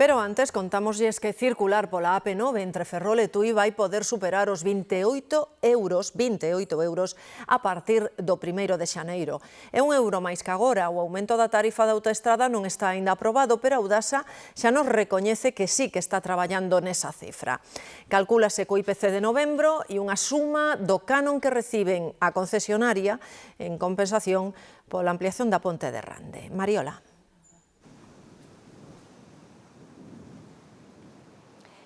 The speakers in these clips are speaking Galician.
Pero antes contámoslles que circular pola AP9 entre Ferrol e Tui vai poder superar os 28 euros a partir do 1º de xaneiro. É €1 máis que agora. O aumento da tarifa da autoestrada non está aínda aprobado, pero a Audasa xa nos recoñece que sí que está traballando nesa cifra. Calcúlase co IPC de novembro e unha suma do canon que reciben a concesionaria en compensación pola ampliación da ponte de Rande. Mariola.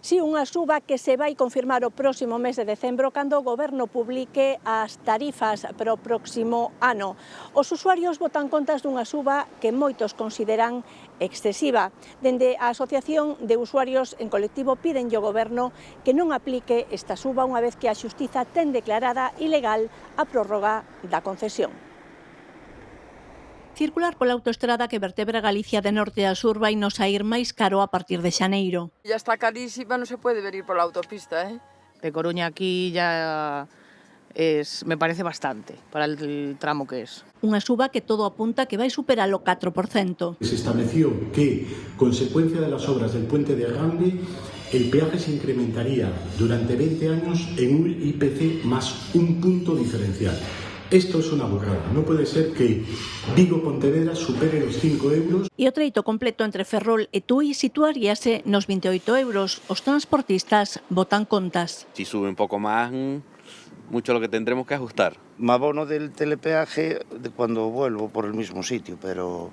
Si, unha suba que se vai confirmar o próximo mes de decembro cando o Goberno publique as tarifas para o próximo ano. Os usuarios botan contas dunha suba que moitos consideran excesiva. Dende a Asociación de Usuarios en Colectivo piden ao Goberno que non aplique esta suba unha vez que a Xustiza ten declarada ilegal a prórroga da concesión. Circular pola autoestrada que vertebra Galicia de norte a sur vai nos saír máis caro a partir de xaneiro. Ya está carísima, non se puede venir por la autopista, De Coruña aquí ya me parece bastante para el tramo que es. Unha suba que todo apunta que vai superar o 4%. Se estableció que, consecuencia de las obras del puente de Rande, el peaje se incrementaría durante 20 años en un IPC más un punto diferencial. Esto es una burrada. No puede ser que Vigo-Pontevedra supere los 5 euros. E o treito completo entre Ferrol e Tui situaríase nos 28 euros. Os transportistas botan contas. Si sube un poco más, mucho lo que tendremos que ajustar. Me abono del telepeaje de cuando vuelvo por el mismo sitio, pero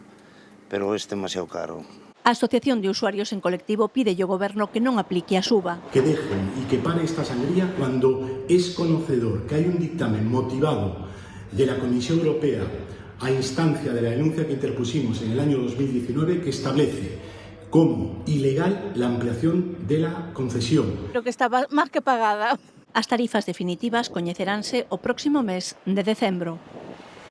es demasiado caro. A Asociación de Usuarios en Colectivo pide ao Goberno que non aplique a suba. Que dejen y que pare esta sangría cuando es conocedor que hay un dictamen motivado de la Comisión Europea a instancia de la denuncia que interpusimos en el año 2019 que establece como ilegal la ampliación de la concesión. Creo que estaba máis que pagada. As tarifas definitivas coñeceránse o próximo mes de decembro.